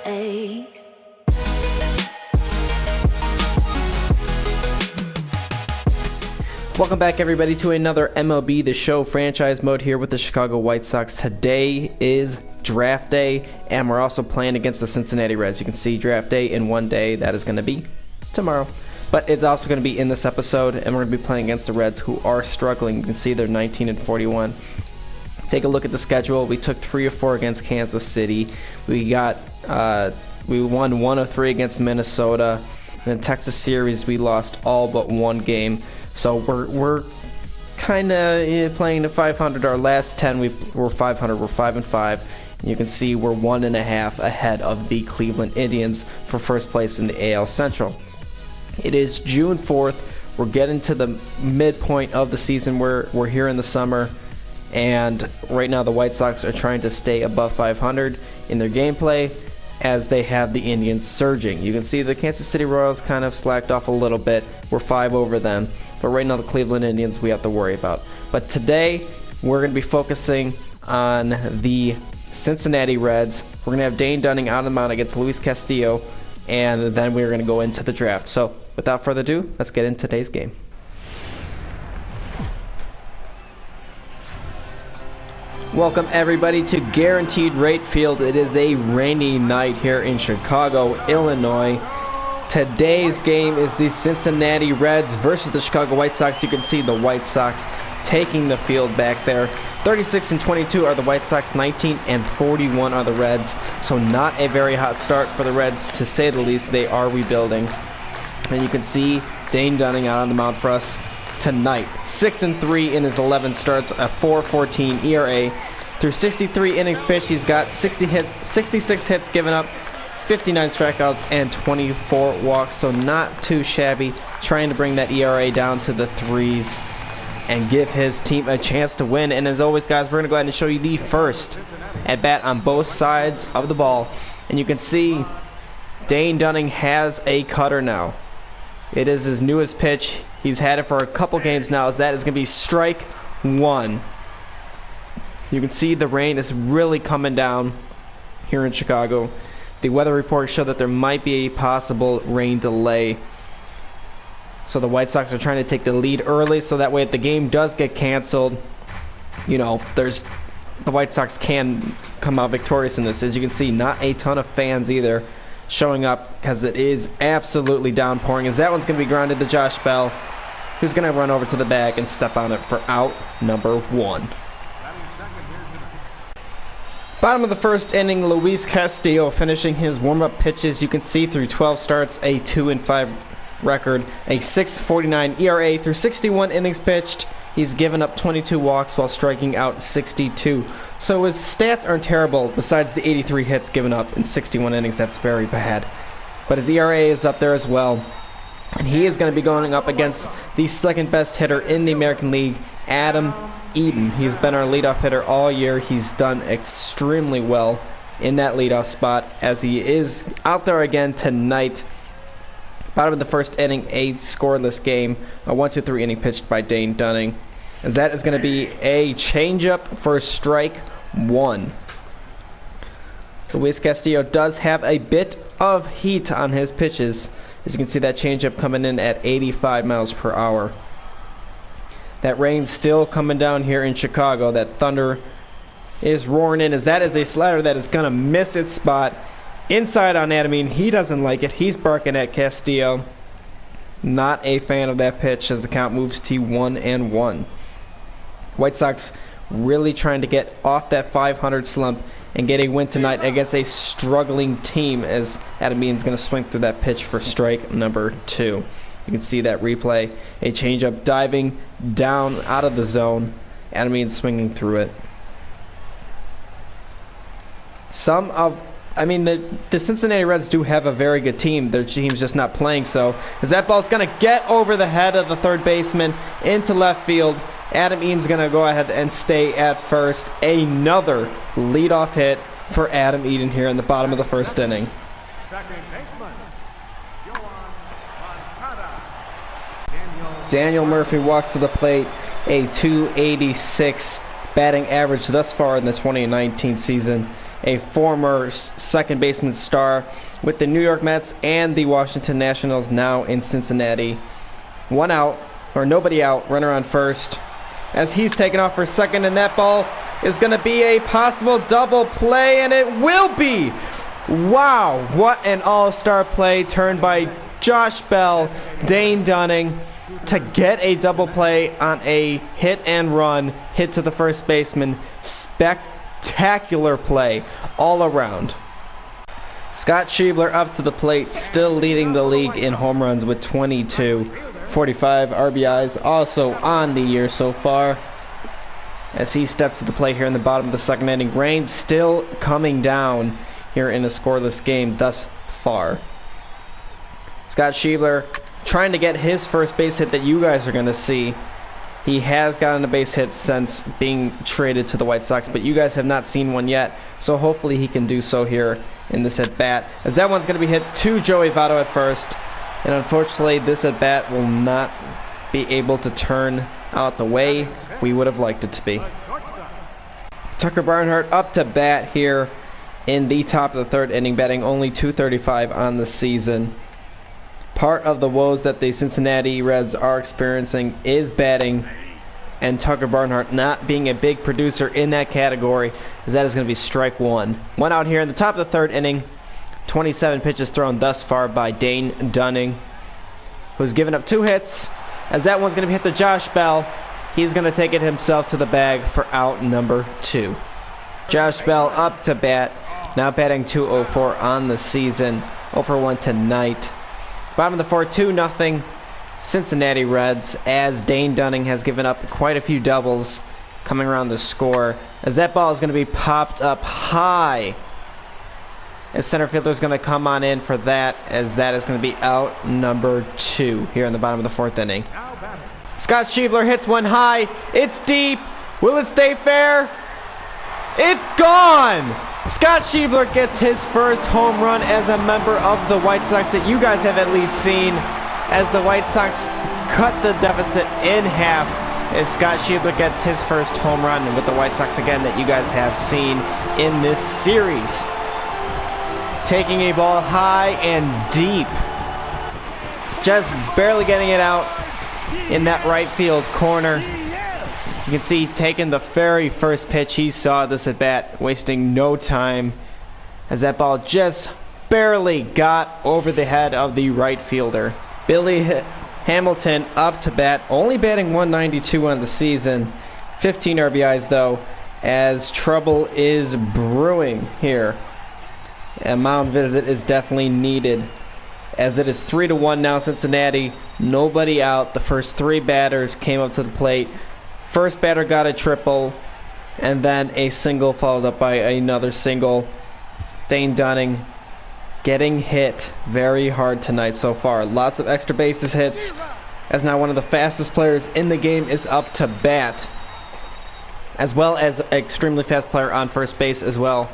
ache. Welcome back, everybody, to another MLB The Show franchise mode here with the Chicago White Sox. Today is draft day, and we're also playing against the Cincinnati Reds. You can see draft day in one day. That is going to be tomorrow. But it's also going to be in this episode, and we're going to be playing against the Reds, who are struggling. You can see they're 19-41. Take a look at the schedule. We took 3 of 4 against Kansas City. We won 1 of 3 against Minnesota. In the Texas series, we lost all but one game. So we're kind of playing to 500. Our last 10, we're 500. We're 5-5. You can see we're 1.5 ahead of the Cleveland Indians for first place in the AL Central. It is June 4th. We're getting to the midpoint of the season. We're here in the summer, and right now the White Sox are trying to stay above 500 in their gameplay as they have the Indians surging. You can see the Kansas City Royals kind of slacked off a little bit. We're 5 over them. But right now the Cleveland Indians we have to worry about. But today we're going to be focusing on the Cincinnati Reds. We're going to have Dane Dunning out on the mound against Luis Castillo, and then we're going to go into the draft. So without further ado, let's get into today's game. Welcome, everybody, to Guaranteed Rate Field. It is a rainy night here in Chicago, Illinois. Today's game is the Cincinnati Reds versus the Chicago White Sox. You can see the White Sox taking the field back there. 36-22 are the White Sox, 19-41 are the Reds. So not a very hot start for the Reds, to say the least. They are rebuilding. And you can see Dane Dunning out on the mound for us tonight. 6-3 in his 11 starts, a 4.14 ERA. Through 63 innings pitched, he's got 66 hits given up, 59 strikeouts, and 24 walks, so not too shabby. Trying to bring that ERA down to the 3s and give his team a chance to win. And as always, guys, we're going to go ahead and show you the first at bat on both sides of the ball. And you can see Dane Dunning has a cutter now. It is his newest pitch. He's had it for a couple games now, as that is going to be strike 1. You can see the rain is really coming down here in Chicago. The weather reports show that there might be a possible rain delay. So the White Sox are trying to take the lead early, so that way if the game does get canceled, you know, the White Sox can come out victorious in this. As you can see, not a ton of fans either showing up, because it is absolutely downpouring. As that one's going to be grounded to Josh Bell, who's going to run over to the bag and step on it for out number 1. Bottom of the first inning, Luis Castillo finishing his warm-up pitches. You can see through 12 starts, a 2-5 record, a 6.49 ERA. Through 61 innings pitched, he's given up 22 walks while striking out 62. So his stats aren't terrible, besides the 83 hits given up in 61 innings. That's very bad. But his ERA is up there as well. And he is going to be going up against the second best hitter in the American League, Adam Eaton. He's been our leadoff hitter all year. He's done extremely well in that leadoff spot, as he is out there again tonight. Bottom of the first inning, a scoreless game. A 1-2-3 inning pitched by Dane Dunning, as that is going to be a changeup for strike 1. Luis Castillo does have a bit of heat on his pitches. As you can see, that changeup coming in at 85 miles per hour. That rain's still coming down here in Chicago. That thunder is roaring in, as that is a slider that is going to miss its spot inside on Adam. He doesn't like it. He's barking at Castillo. Not a fan of that pitch, as the count moves to 1-1. White Sox really trying to get off that 500 slump and get a win tonight against a struggling team, as Adam Eaton's going to swing through that pitch for strike number 2. You can see that replay. A changeup diving down out of the zone. Adam Eaton swinging through it. The Cincinnati Reds do have a very good team. Their team's just not playing so. As that ball's going to get over the head of the third baseman into left field. Adam Eaton's going to go ahead and stay at first. Another leadoff hit for Adam Eaton here in the bottom of the first inning. Daniel Murphy walks to the plate, a .286 batting average thus far in the 2019 season. a former second baseman star with the New York Mets and the Washington Nationals, now in Cincinnati. One out, or nobody out, runner on first. As he's taken off for second, and that ball is going to be a possible double play, and it will be! Wow, what an all-star play turned by Josh Bell, Dane Dunning, to get a double play on a hit and run, hit to the first baseman. Spectacular play all around. Scott Schiebler up to the plate, still leading the league in home runs with 22. 45 RBIs also on the year so far. As he steps to the plate here in the bottom of the second inning. Rain still coming down here in a scoreless game thus far. Scott Schiebler trying to get his first base hit that you guys are going to see. He has gotten a base hit since being traded to the White Sox, but you guys have not seen one yet, so hopefully he can do so here in this at-bat. As that one's going to be hit to Joey Votto at first, and unfortunately this at-bat will not be able to turn out the way we would have liked it to be. Tucker Barnhart up to bat here in the top of the third inning, batting only .235 on the season. Part of the woes that the Cincinnati Reds are experiencing is batting, and Tucker Barnhart not being a big producer in that category, as that is going to be strike one. One out here in the top of the third inning. 27 pitches thrown thus far by Dane Dunning, who's given up 2 hits, as that one's going to hit to Josh Bell. He's going to take it himself to the bag for out number 2. Josh Bell up to bat, now batting .204 on the season, 0 for 1 tonight. Bottom of the 4th, 2-0 Cincinnati Reds, as Dane Dunning has given up quite a few doubles coming around the score, as that ball is going to be popped up high. And center fielder's going to come on in for that, as that is going to be out number 2 here in the bottom of the 4th inning. Scott Schiebler hits one high. It's deep. Will it stay fair? It's gone! Scott Schiebler gets his first home run as a member of the White Sox that you guys have at least seen, as the White Sox cut the deficit in half, as Scott Schiebler gets his first home run with the White Sox again that you guys have seen in this series. Taking a ball high and deep, just barely getting it out in that right field corner. You can see taking the very first pitch he saw this at bat, wasting no time, as that ball just barely got over the head of the right fielder. Billy Hamilton up to bat, only batting .192 on the season, 15 RBIs though, as trouble is brewing here. A mound visit is definitely needed, as it is 3-1 now Cincinnati. Nobody out. The first 3 batters came up to the plate. First batter got a triple, and then a single followed up by another single. Dane Dunning getting hit very hard tonight so far. Lots of extra bases hits, as now one of the fastest players in the game is up to bat, as well as an extremely fast player on first base as well.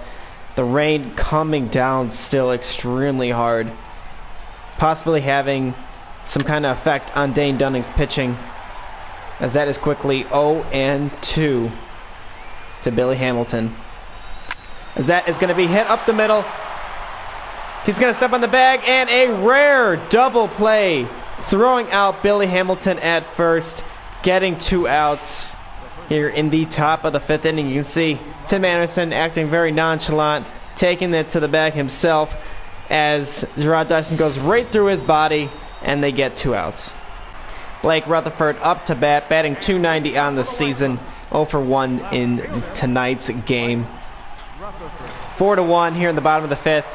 The rain coming down still extremely hard, possibly having some kind of effect on Dane Dunning's pitching, as that is quickly 0-2 to Billy Hamilton. As that is going to be hit up the middle. He's going to step on the bag, and a rare double play, throwing out Billy Hamilton at first, getting 2 outs here in the top of the 5th inning. You can see Tim Anderson acting very nonchalant, taking it to the bag himself, as Gerard Dyson goes right through his body, and they get 2 outs. Blake Rutherford up to bat, batting .290 on the season, 0 for 1 in tonight's game. 4-1 here in the bottom of the 5th.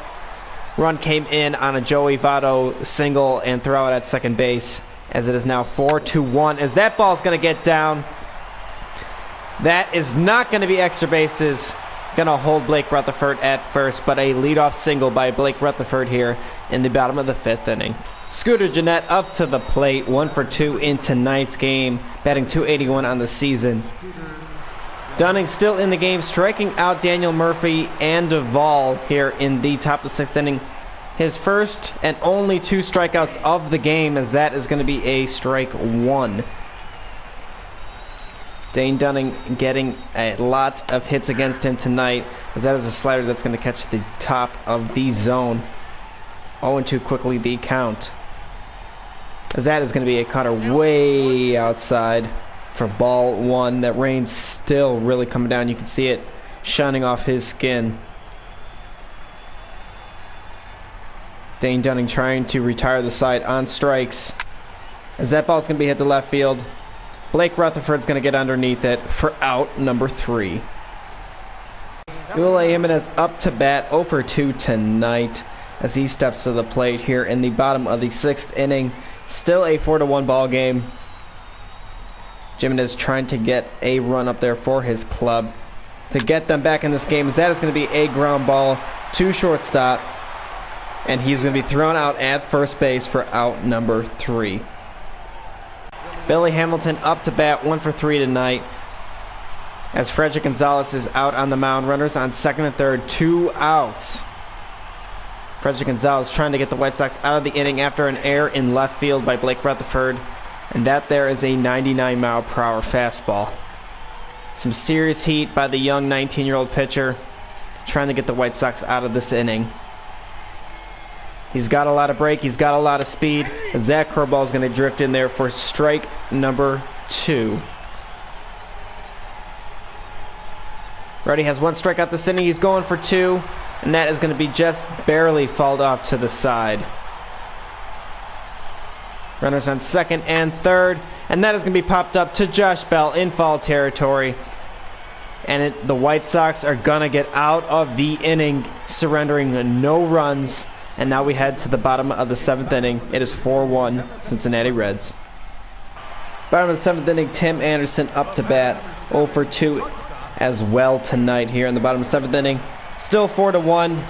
Run came in on a Joey Votto single and throw out at second base, as it is now 4-1, as that ball's going to get down. That is not going to be extra bases. Going to hold Blake Rutherford at first, but a leadoff single by Blake Rutherford here in the bottom of the 5th inning. Scooter Gennett up to the plate, 1 for 2 in tonight's game, batting .281 on the season. Dunning still in the game, striking out Daniel Murphy and D.o.L.E here in the top of the 6th inning. His first and only 2 strikeouts of the game, as that is going to be a strike 1. Dane Dunning getting a lot of hits against him tonight, as that is a slider that's going to catch the top of the zone. 0-2 quickly the count, as that is going to be a cutter way outside for ball one. That rain's still really coming down. You can see it shining off his skin. Dane Dunning trying to retire the side on strikes, as that ball's going to be hit to left field. Blake Rutherford's going to get underneath it for out number 3. D.o.L.E Jimenez up to bat, 0 for 2 tonight, as he steps to the plate here in the bottom of the 6th inning. Still a 4-1 ball game. Jimenez trying to get a run up there for his club to get them back in this game, as that is going to be a ground ball to shortstop, and he's going to be thrown out at first base for out number 3. Billy Hamilton up to bat, 1 for 3 tonight, as Frederick Gonzalez is out on the mound. Runners on second and third, 2 outs. Frederick Gonzalez trying to get the White Sox out of the inning after an error in left field by Blake Rutherford, and that there is a 99-mile-per-hour fastball. Some serious heat by the young 19-year-old pitcher trying to get the White Sox out of this inning. He's got a lot of break, he's got a lot of speed, as that curveball is going to drift in there for strike number 2. Reddy has 1 strikeout this inning. He's going for 2, and that is going to be just barely fouled off to the side. Runners on second and third, and that is going to be popped up to Josh Bell in foul territory. And the White Sox are going to get out of the inning, surrendering no runs. And now we head to the bottom of the 7th inning. It is 4-1 Cincinnati Reds. Bottom of the 7th inning, Tim Anderson up to bat, 0 for 2 as well tonight here in the bottom of the 7th inning. Still 4-1.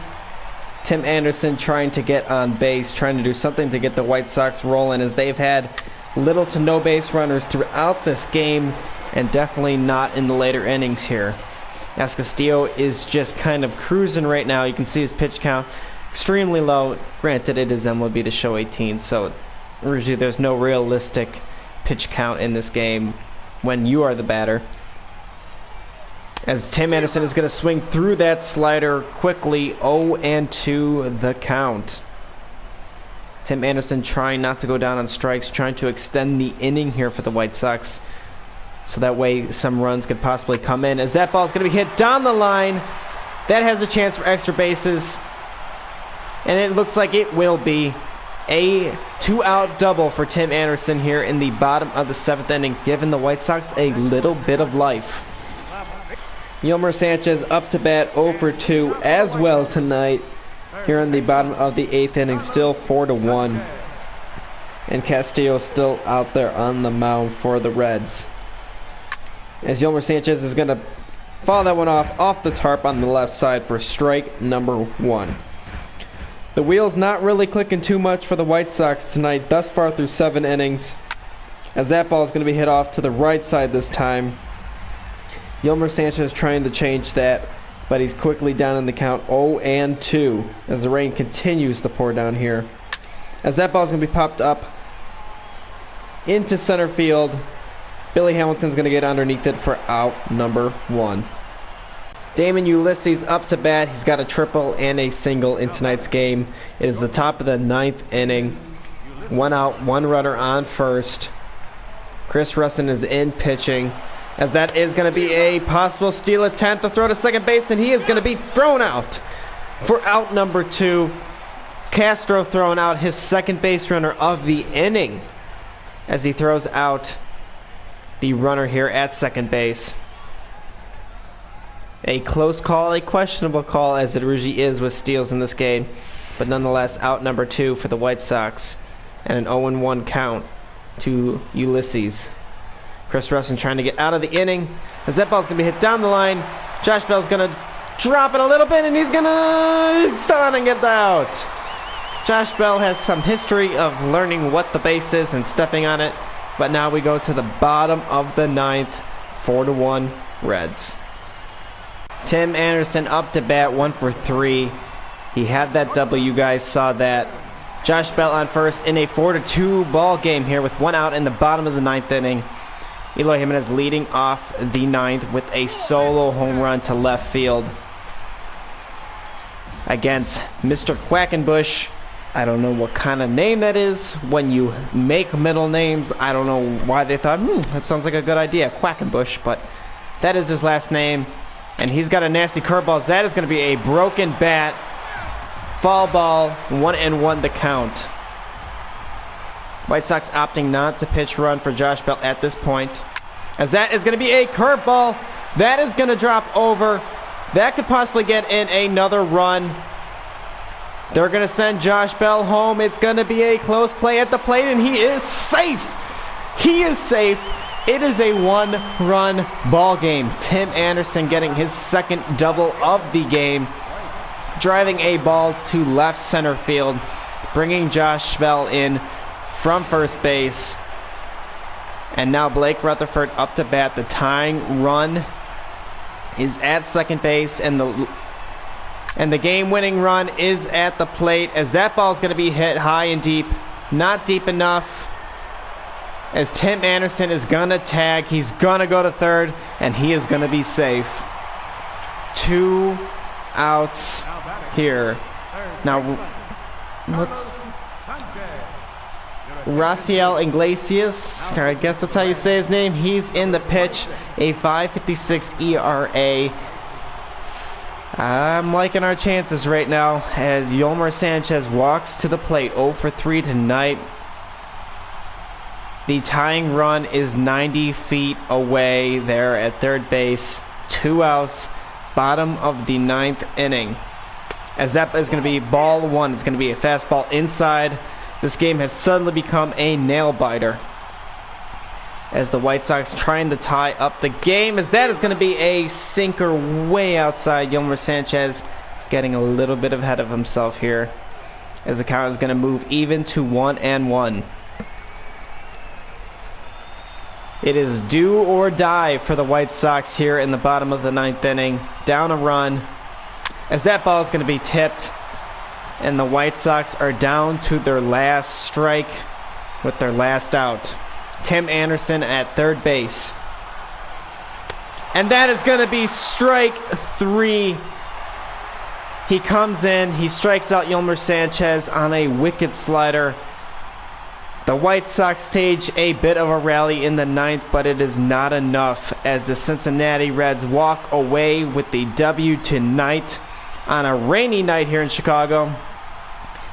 Tim Anderson trying to get on base, trying to do something to get the White Sox rolling, as they've had little to no base runners throughout this game, and definitely not in the later innings here. As Castillo is just kind of cruising right now. You can see his pitch count extremely low. Granted, it is MLB The Show 18, so usually there's no realistic pitch count in this game when you are the batter. As Tim Anderson is going to swing through that slider quickly, 0-2 the count. Tim Anderson trying not to go down on strikes, trying to extend the inning here for the White Sox, so that way some runs could possibly come in. As that ball is going to be hit down the line, that has a chance for extra bases. And it looks like it will be a 2-out double for Tim Anderson here in the bottom of the 7th inning, giving the White Sox a little bit of life. Yolmer Sanchez up to bat, 0 for 2 as well tonight here in the bottom of the 8th inning, still 4-1. And Castillo still out there on the mound for the Reds, as Yolmer Sanchez is going to foul that one off the tarp on the left side for strike number 1. The wheel's not really clicking too much for the White Sox tonight thus far through 7 innings, as that ball is going to be hit off to the right side this time. Yolmer Sanchez trying to change that, but he's quickly down in the count, 0-2, as the rain continues to pour down here. As that ball is going to be popped up into center field, Billy Hamilton's going to get underneath it for out number 1. Damon Ulysses up to bat. He's got a triple and a single in tonight's game. It is the top of the 9th inning. 1 out, 1 runner on first. Chris Russin is in pitching, as that is going to be a possible steal attempt to throw to second base, and he is going to be thrown out for out number 2. Castro throwing out his second base runner of the inning, as he throws out the runner here at second base. A close call, a questionable call, as it usually is with steals in this game, but nonetheless out number 2 for the White Sox, and an 0-1 count to Ulysses. Chris Russin trying to get out of the inning, as that ball's going to be hit down the line. Josh Bell's going to drop it a little bit, and he's going to start and get out. Josh Bell has some history of learning what the base is and stepping on it, but now we go to the bottom of the 9th, 4-1 Reds. Tim Anderson up to bat, 1 for 3. He had that double, you guys saw that. Josh Bell on first in a 4-2 ball game here with 1 out in the bottom of the 9th inning. Eloy Jimenez leading off the ninth with a solo home run to left field against Mr. Quackenbush. I don't know what kind of name that is. When you make middle names, I don't know why they thought, that sounds like a good idea, Quackenbush, but that is his last name. And he's got a nasty curveball. That is going to be a broken bat. Foul ball, 1-1 the count. White Sox opting not to pitch run for Josh Bell at this point, as that is going to be a curveball. That is going to drop over. That could possibly get in another run. They're going to send Josh Bell home. It's going to be a close play at the plate, and he is safe. He is safe. It is a one-run ball game. Tim Anderson getting his second double of the game, driving a ball to left center field, bringing Josh Bell in from first base. And now Blake Rutherford up to bat. The tying run is at second base, and the game-winning run is at the plate, as that ball is going to be hit high and deep. Not deep enough, as Tim Anderson is going to tag. He's going to go to third, and he is going to be safe. 2 outs here. Now, what's Raciel Iglesias, I guess that's how you say his name. He's in the pitch, a 5.56 ERA. I'm liking our chances right now, as Yolmer Sanchez walks to the plate, 0 for 3 tonight. The tying run is 90 feet away there at third base. 2 outs, bottom of the ninth inning. As that is going to be ball one. It's going to be a fastball inside. This game has suddenly become a nail-biter, as the White Sox trying to tie up the game, as that is going to be a sinker way outside. Yolmer Sanchez getting a little bit ahead of himself here, as the count is going to move even to 1-1. It is do or die for the White Sox here in the bottom of the ninth inning. Down a run, as that ball is going to be tipped, and the White Sox are down to their last strike with their last out. Tim Anderson at third base. And that is going to be strike 3. He comes in, he strikes out Yolmer Sanchez on a wicked slider. The White Sox stage a bit of a rally in the ninth, but it is not enough, as the Cincinnati Reds walk away with the W tonight on a rainy night here in Chicago.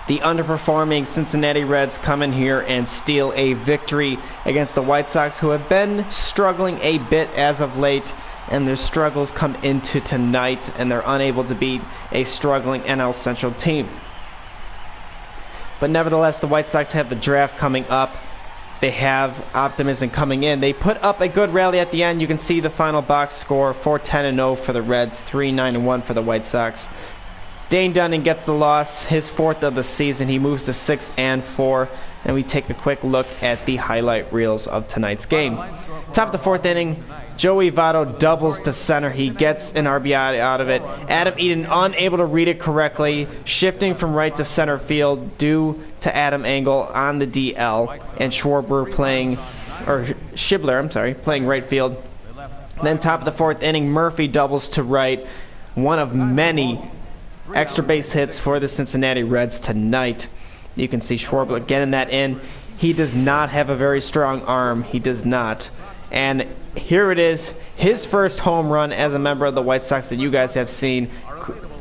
The underperforming Cincinnati Reds come in here and steal a victory against the White Sox, who have been struggling a bit as of late, and their struggles come into tonight, and they're unable to beat a struggling NL Central team. But nevertheless, the White Sox have the draft coming up. They have optimism coming in. They put up a good rally at the end. You can see the final box score, 4-10-0 for the Reds, 3-9-1 for the White Sox. Dane Dunning gets the loss, his 4th of the season. He moves to 6-4, and we take a quick look at the highlight reels of tonight's game. Top of the 4th inning, Joey Votto doubles to center. He gets an RBI out of it. Adam Eden unable to read it correctly, shifting from right to center field due to Adam Engel on the DL, and Schibler playing right field. Then top of the 4th inning, Murphy doubles to right, one of many extra base hits for the Cincinnati Reds tonight. You can see Schwarber getting that in. He does not have a very strong arm. He does not. And here it is, his first home run as a member of the White Sox that you guys have seen.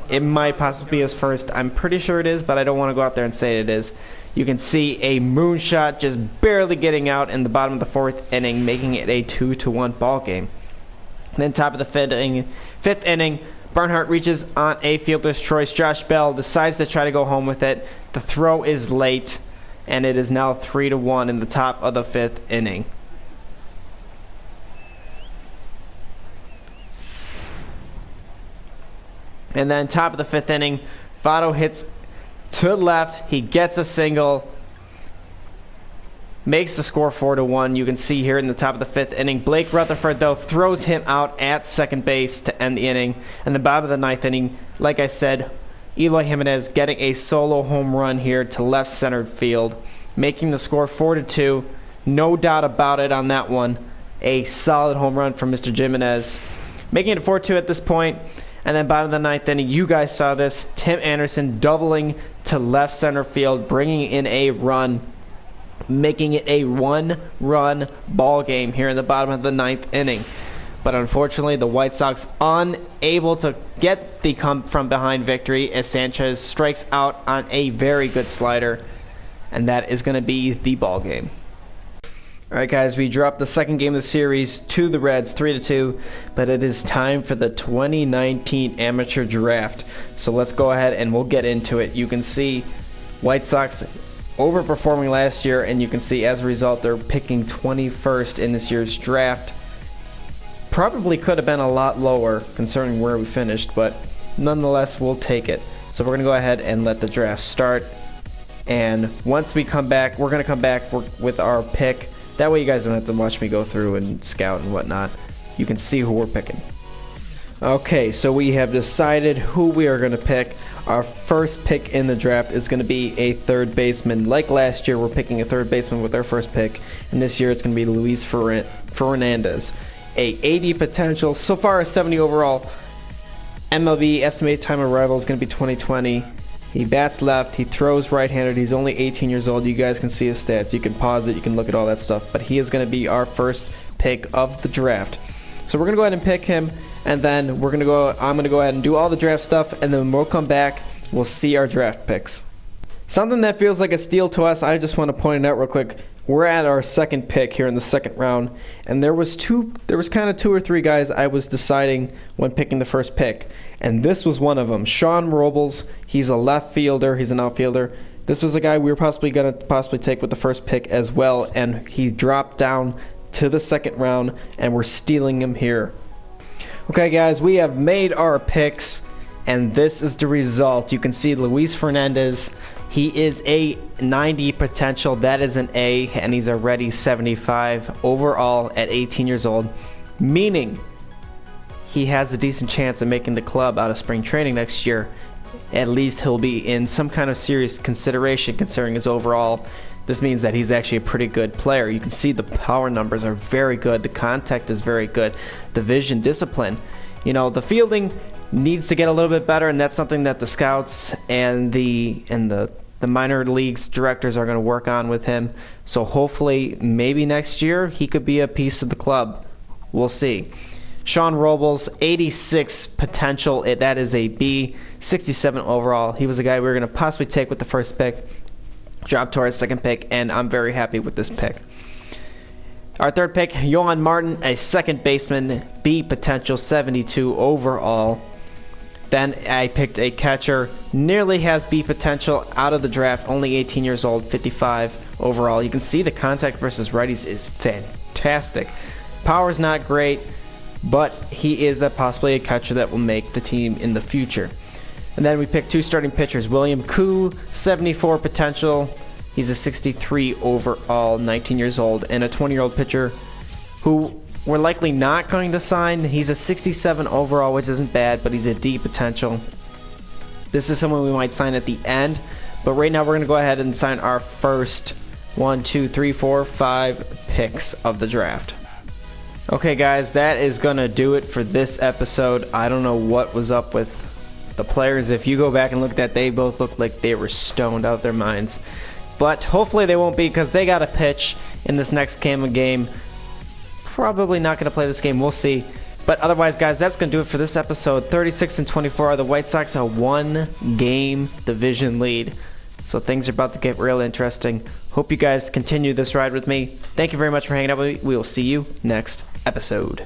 It might possibly be his first. I'm pretty sure it is, but I don't want to go out there and say it is. You can see a moonshot just barely getting out in the bottom of the 4th inning, making it a 2-1 ball game. Then top of the 5th inning, Barnhart reaches on a fielder's choice. Josh Bell decides to try to go home with it. The throw is late, and it is now 3-1 in the top of the 5th inning. And then top of the 5th inning, Votto hits to left. He gets a single, makes the score 4-1. You can see here in the top of the 5th inning. Blake Rutherford, though, throws him out at second base to end the inning. And the bottom of the 9th inning, like I said, Eloy Jimenez getting a solo home run here to left center field, making the score 4-2. No doubt about it on that one. A solid home run from Mr. Jimenez, making it 4-2 at this point. And then bottom of the ninth inning, you guys saw this. Tim Anderson doubling to left center field, bringing in a run, making it a 1-run ball game here in the bottom of the ninth inning. But unfortunately, the White Sox unable to get the come-from-behind victory as Sanchez strikes out on a very good slider. And that is going to be the ball game. Alright guys, we dropped the second game of the series to the Reds 3-2, but it is time for the 2019 amateur draft. So let's go ahead and we'll get into it. You can see White Sox overperforming last year, and you can see as a result they're picking 21st in this year's draft. Probably could have been a lot lower concerning where we finished, but nonetheless we'll take it. So we're going to go ahead and let the draft start, and once we come back, we're going to come back with our pick. That way you guys don't have to watch me go through and scout and whatnot. You can see who we're picking. Okay, so we have decided who we are going to pick. Our first pick in the draft is going to be a third baseman. Like last year, we're picking a third baseman with our first pick. And this year it's going to be Luis Fernandez. A 80 potential, so far a 70 overall. MLB estimated time of arrival is going to be 2020. He bats left, he throws right-handed, he's only 18 years old. You guys can see his stats, you can pause it, you can look at all that stuff. But he is going to be our first pick of the draft. So we're going to go ahead and pick him, and then I'm going to go ahead and do all the draft stuff, and then we'll come back, we'll see our draft picks. Something that feels like a steal to us, I just want to point it out real quick. We're at our second pick here in the second round, and there was kind of two or three guys I was deciding when picking the first pick, and this was one of them. Sean Robles, he's a left fielder, he's an outfielder. This was a guy we were going to take with the first pick as well, and he dropped down to the second round, and we're stealing him here. Okay guys, we have made our picks, and this is the result. You can see Luis Fernandez. He is a 90 potential, that is an A, and he's already 75 overall at 18 years old, meaning he has a decent chance of making the club out of spring training next year. At least he'll be in some kind of serious consideration considering his overall. This means that he's actually a pretty good player. You can see the power numbers are very good, the contact is very good, the vision, discipline. You know, the fielding needs to get a little bit better, and that's something that the scouts and the minor leagues directors are going to work on with him. So hopefully maybe next year he could be a piece of the club. We'll see. Sean Robles, 86 potential, that is a B, 67 overall. He was a guy we were going to possibly take with the first pick, dropped to our second pick, and I'm very happy with this pick. Our third pick, Yohan Martin, a second baseman, B potential, 72 overall. Then I picked a catcher, nearly has B potential out of the draft, only 18 years old, 55 overall. You can see the contact versus righties is fantastic. Power's not great, but he is possibly a catcher that will make the team in the future. And then we picked two starting pitchers, William Koo, 74 potential. He's a 63 overall, 19 years old, and a 20-year-old pitcher who we're likely not going to sign. He's a 67 overall, which isn't bad, but he's a D potential. This is someone we might sign at the end, but right now we're going to go ahead and sign our first 1, 2, 3, 4, 5 picks of the draft. Okay guys, that is going to do it for this episode. I don't know what was up with the players. If you go back and look at that, they both looked like they were stoned out of their minds. But hopefully they won't be, because they got a pitch in this next game. Probably not going to play this game. We'll see. But otherwise, guys, that's going to do it for this episode. 36-24 are the White Sox, a 1-game division lead. So things are about to get real interesting. Hope you guys continue this ride with me. Thank you very much for hanging out with me. We will see you next episode.